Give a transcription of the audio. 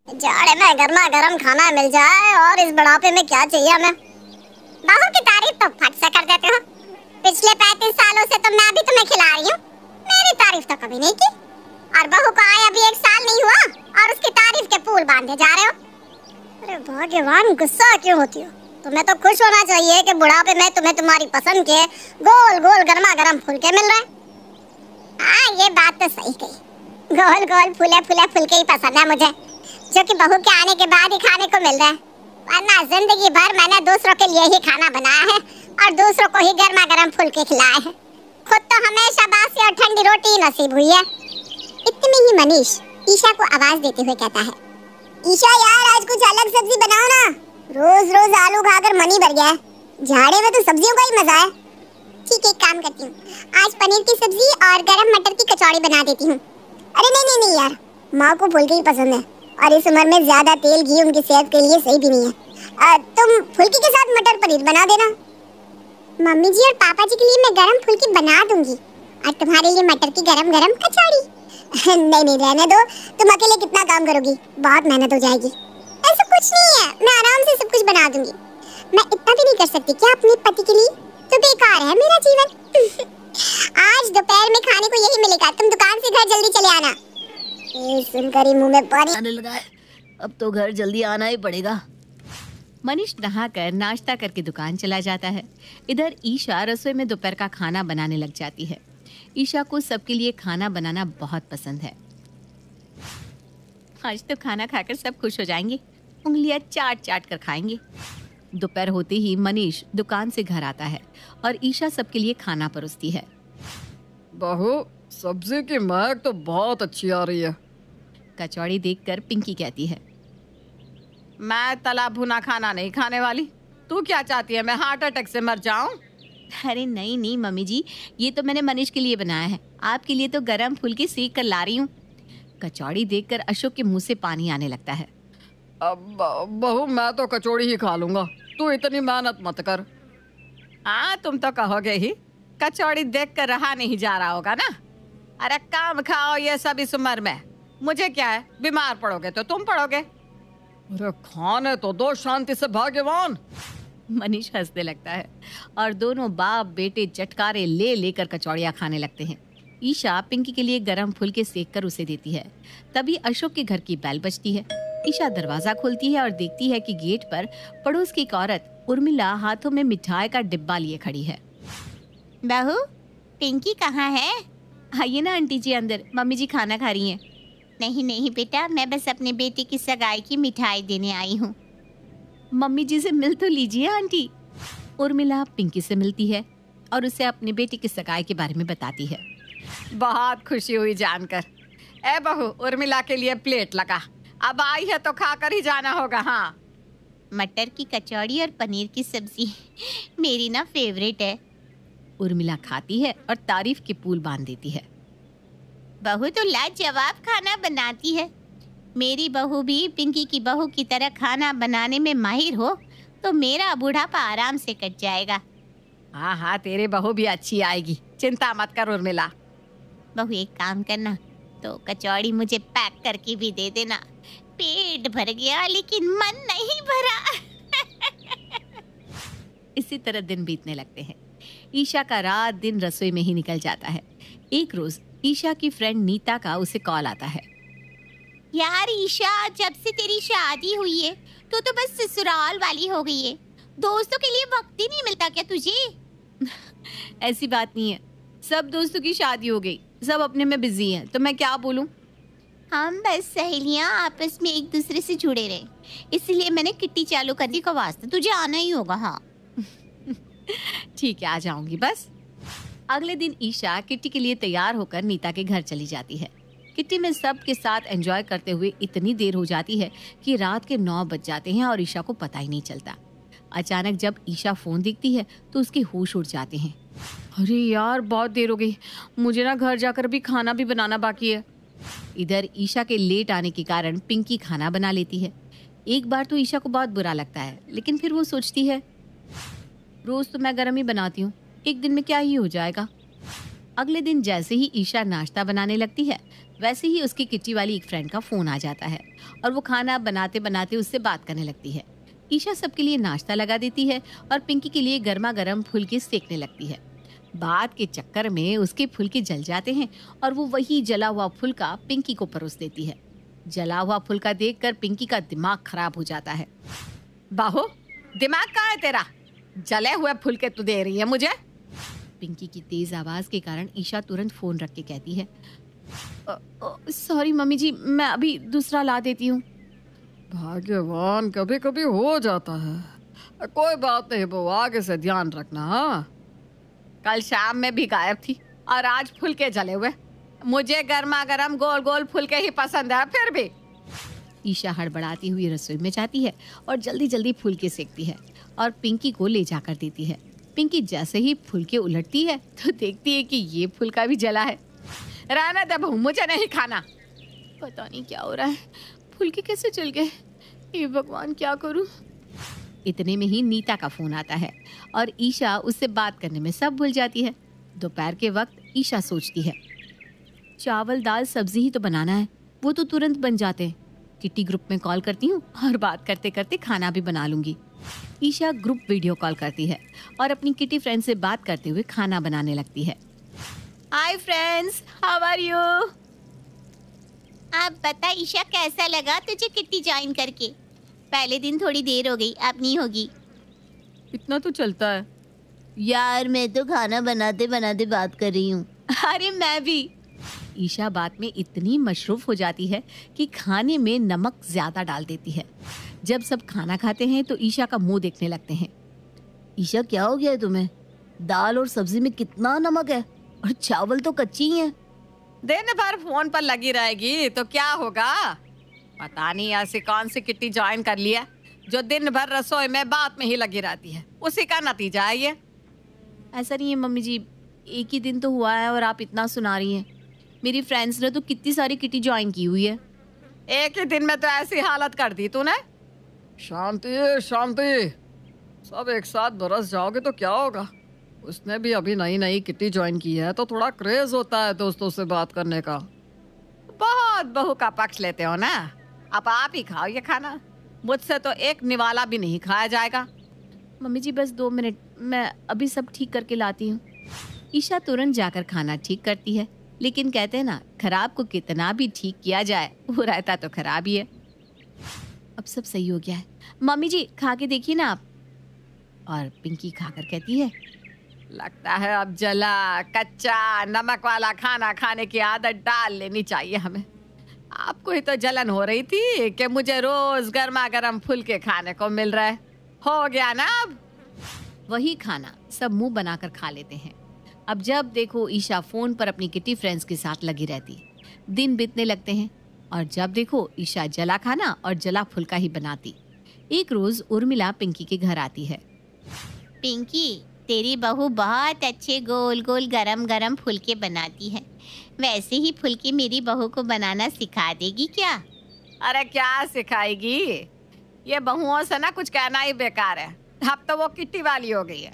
जाड़े में गर्मा गर्म खाना मिल जाए और इस बुढ़ापे में क्या चाहिए हमें। बहू की तारीफ तो फट से कर देते हो। पिछले 35 सालों से तो मैं भी तुम्हें खिला रही हूँ, मेरी तारीफ तो कभी नहीं की। और बहू को आए अभी 1 साल नहीं हुआ और उसकी तारीफ के पुल बांधे जा रहे हो। अरे भगवान, गुस्सा क्यों होती हो? तुम्हें तो खुश होना चाहिए कि बुढ़ापे में तुम्हें तुम्हारी पसंद के गोल गोल गर्मा गर्म फुलके मिल रहे हैं। हाँ, ये बात तो सही कही। गोल गोल फूले फूले फुलके ही पसंद है मुझे, जो कि बहू के आने के बाद ही खाने को मिल रहा है। वरना जिंदगी भर मैंने दूसरों के लिए ही खाना बनाया है और दूसरों को ही गर्मा गर्म फुलके खिलाए हैं। खुद तो हमेशा बासी और ठंडी रोटी ही नसीब हुई है। इतनी ही मनीष ईशा को आवाज देते हुए कहता है, ईशा यार, आज कुछ अलग सब्जी बनाओ ना। रोज रोज आलू खाकर मन ही भर गया है। झाड़े में तो सब्जियों का ही मजा है। ठीक है, एक काम करती हूँ, आज पनीर की सब्जी और गरम मटर की कचौड़ी बना देती हूँ। अरे नहीं नहीं नहीं यार, माँ को फुलके ही पसंद है और इस उम्र में ज्यादा तेल घी उनकी सेहत के लिए सही भी नहीं है। तुम फुलकी के साथ मटर पनीर बना देना। मम्मी जी और पापा जी के लिए मैं गरम फुलकी बना दूंगी और तुम्हारे लिए मटर की गरम गरम कचौड़ी। नहीं नहीं, रहने दो, तुम अकेले कितना काम करोगी, बहुत मेहनत हो जाएगी। ऐसा कुछ नहीं है, मैं आराम से सब कुछ बना दूंगी। मैं इतना भी नहीं कर सकती क्या अपने पति के लिए? तो बेकार है मेरा जीवन। आज दोपहर में खाने को यही मिलेगा, तुम दुकान से घर जल्दी चले आना। सुनकर ही मुंह में पानी आने लगा है, अब तो घर जल्दी आना ही पड़ेगा। मनीष नहाकर नाश्ता करके दुकान चला जाता है। इधर ईशा रसोई में दोपहर का खाना बनाने लग जाती है। ईशा को सबके लिए खाना बनाना बहुत पसंद है। आज तो खाना खाकर सब खुश हो जाएंगे, उंगलियां चाट चाट कर खाएंगे। दोपहर होते ही मनीष दुकान से घर आता है और ईशा सबके लिए खाना परोसती है। बहू, सब्जी की महक तो बहुत अच्छी आ रही है। कचौड़ी देखकर पिंकी कहती है, मैं तला भुना खाना नहीं खाने वाली। तू क्या चाहती है, मैं हार्ट अटैक से मर जाऊं? अरे नहीं नहीं मम्मी जी, ये तो मैंने मनीष के लिए बनाया है, आपके लिए तो गरम फुलके सेक कर ला रही हूँ। कचौड़ी देखकर अशोक के मुंह से पानी आने लगता है। अब बहू, मैं तो कचौड़ी ही खा लूंगा, तू इतनी मेहनत मत कर। हाँ, तुम तो कहोगे ही, कचौड़ी देखकर रहा नहीं जा रहा होगा ना। अरे काम खाओ ये सब इस उम्र में, मुझे क्या है, बीमार पड़ोगे तो तुम पड़ोगे। अरे खाने तो दो शांति से भाग्यवान। मनीष हंसने लगता है और दोनों बाप बेटे चटकारे ले लेकर कचौड़ियाँ खाने लगते हैं। ईशा पिंकी के लिए गरम फुलके सेक कर उसे देती है। तभी अशोक के घर की बेल बजती है। ईशा दरवाजा खोलती है और देखती है कि गेट पर पड़ोस की एक औरत उर्मिला हाथों में मिठाई का डिब्बा लिए खड़ी है। बहू, पिंकी कहाँ है? आइए ना आंटी जी अंदर, मम्मी जी खाना खा रही हैं। नहीं नहीं बेटा, मैं बस अपने बेटे की सगाई की मिठाई देने आई हूँ। मम्मी जी से मिल तो लीजिए आंटी। उर्मिला पिंकी से मिलती है और उसे अपने बेटे की सगाई के बारे में बताती है। बहुत खुशी हुई जानकर। ए बहू, उर्मिला के लिए प्लेट लगा, अब आई है तो खाकर ही जाना होगा। हाँ, मटर की कचौड़ी और पनीर की सब्जी मेरी ना फेवरेट है। उर्मिला खाती है और तारीफ के पुल बांध देती है। बहू तो लाजवाब खाना बनाती है। मेरी बहू भी पिंकी की बहू की तरह खाना बनाने में माहिर हो तो मेरा बुढ़ापा आराम से कट जाएगा। हाँ हाँ, तेरी बहू भी अच्छी आएगी, चिंता मत कर उर्मिला। बहू एक काम करना, तो कचौड़ी मुझे पैक करके भी दे देना। पेट भर गया लेकिन मन नहीं भरा। इसी तरह दिन बीतने लगते हैं। ईशा का रात दिन रसोई में ही निकल जाता है। एक रोज ईशा की फ्रेंड नीता का उसे कॉल आता है। यार ईशा, जब से तेरी शादी हुई है तो बस ससुराल वाली हो गई है। दोस्तों के लिए वक्त ही नहीं मिलता क्या तुझे? ऐसी बात नहीं है, सब दोस्तों की शादी हो गई, सब अपने में बिजी हैं, तो मैं क्या बोलूं। हम बस सहेलियां आपस में एक दूसरे से जुड़े रहे, इसलिए मैंने किट्टी चालू करने का वास्ता तुझे आना ही होगा। हाँ ठीक है, आ जाऊंगी बस। अगले दिन ईशा किट्टी के लिए तैयार होकर नीता के घर चली जाती है। किट्टी में सब के साथ एंजॉय करते हुए इतनी देर हो जाती है कि रात के 9 बज जाते हैं और ईशा को पता ही नहीं चलता। अचानक जब ईशा फोन देखती है तो उसके होश उड़ जाते हैं। अरे यार, बहुत देर हो गई, मुझे ना घर जाकर भी खाना भी बनाना बाकी है। इधर ईशा के लेट आने के कारण पिंकी खाना बना लेती है। एक बार तो ईशा को बहुत बुरा लगता है, लेकिन फिर वो सोचती है रोज तो मैं गरम ही बनाती हूँ, एक दिन में क्या ही हो जाएगा। अगले दिन जैसे ही ईशा नाश्ता बनाने लगती है, वैसे ही उसकी किट्टी वाली एक फ्रेंड का फोन आ जाता है और वो खाना बनाते बनाते उससे बात करने लगती है। ईशा सबके लिए नाश्ता लगा देती है और पिंकी के लिए गर्मा गर्म फुलके सेकने लगती है। बात के चक्कर में उसके फुलके जल जाते हैं और वो वही जला हुआ फुलका पिंकी को परोस देती है। जला हुआ फुलका देखकर पिंकी का दिमाग खराब हो जाता है। बाहो, दिमाग कहाँ है तेरा? जले हुए फुलके तू दे रही है मुझे? पिंकी की तेज आवाज के कारण ईशा तुरंत फोन रख के कहती है, सॉरी मम्मी जी, मैं अभी दूसरा ला देती हूँ। भाग्यवान, कभी कभी हो जाता है। कोई बात नहीं बहू, आगे से ध्यान रखना। हाँ, कल शाम में भी गायब थी और आज फुलके जले हुए। मुझे गर्मा गर्म गोल गोल फुलके ही पसंद है। फिर भी ईशा हड़बड़ाती हुई रसोई में जाती है और जल्दी जल्दी फुलके सेकती है और पिंकी को ले जाकर देती है। पिंकी जैसे ही फुलके उलटती है तो देखती है कि ये फुलका भी जला है। रहने दे बहू, मुझे नहीं खाना। पता नहीं क्या हो रहा है, फुलके कैसे जल गए? हे भगवान, क्या करूं? इतने में ही नीता का फोन आता है और ईशा उससे बात करने में सब भूल जाती है। दोपहर के वक्त ईशा सोचती है, चावल दाल सब्जी ही तो बनाना है, वो तो तुरंत बन जाते हैं। किट्टी ग्रुप में कॉल करती हूँ और बात करते करते खाना भी बना लूंगी। ईशा ग्रुप वीडियो कॉल करती है और अपनी किट्टी फ्रेंड से बात करते हुए खाना बनाने लगती है। Hi friends, how are you? आप बता ईशा, कैसा लगा तुझे किट्टी ज्वाइन करके? पहले दिन थोड़ी देर हो गई, अब नहीं होगी। इतना तो चलता है यार, मैं तो खाना बनाते बनाते बात कर रही हूँ। अरे मैं भी। ईशा बात में इतनी मशरूफ हो जाती है कि खाने में नमक ज्यादा डाल देती है। जब सब खाना खाते हैं तो ईशा का मुंह देखने लगते हैं। ईशा, क्या हो गया है तुम्हें? दाल और सब्जी में कितना नमक है और चावल तो कच्ची ही है। दिन भर फोन पर लगी रहेगी तो क्या होगा? पता नहीं ऐसी कौन सी किट्टी ज्वाइन कर लिया जो दिन भर रसोई में बात में ही लगी रहती है। उसी का नतीजा है ये। ऐसा नहीं है मम्मी जी, एक ही दिन तो हुआ है और आप इतना सुना रही हैं। मेरी फ्रेंड्स ने तो कितनी सारी किट्टी ज्वाइन की हुई है। एक ही दिन में तो ऐसी हालत कर दी तूने। शांति शांति, सब एक साथ बरस जाओगे तो क्या होगा? उसने भी अभी नई नई किट्टी ज्वाइन की है तो थोड़ा क्रेज होता है दोस्तों से बात करने का। बहुत बहू का पक्ष लेते हो ना। अब आप ही खाओ ये खाना, मुझसे तो एक निवाला भी नहीं खाया जाएगा। मम्मी जी बस 2 मिनट, मैं अभी सब ठीक करके लाती हूँ। ईशा तुरंत जाकर खाना ठीक करती है, लेकिन कहते हैं ना, खराब को कितना भी ठीक किया जाए वो रहता तो खराब ही है। अब सब सही हो गया है। मम्मी जी खा के देखिए ना आप। और पिंकी खाकर कहती है, लगता है अब जला कच्चा नमक वाला खाना खाने की आदत डाल लेनी चाहिए हमें। आपको ही तो जलन हो रही थी कि मुझे रोज गर्मा गर्म फुलके खाने को मिल रहा है। हो गया ना अब। वही खाना सब मुंह बनाकर खा लेते हैं। अब जब देखो ईशा फोन पर अपनी किटी फ्रेंड्स के साथ लगी रहती। दिन बीतने लगते हैं और जब देखो ईशा जला खाना और जला फुलका ही बनाती। एक रोज उर्मिला पिंकी के घर आती है। पिंकी, तेरी बहू बहुत अच्छे गोल गोल गरम गरम फुलके बनाती है। वैसे ही फुलके मेरी बहू को बनाना सिखा देगी क्या? अरे क्या सिखाएगी? ये बहुओं से ना कुछ कहना ही बेकार है। अब तो वो किट्टी वाली हो गई है।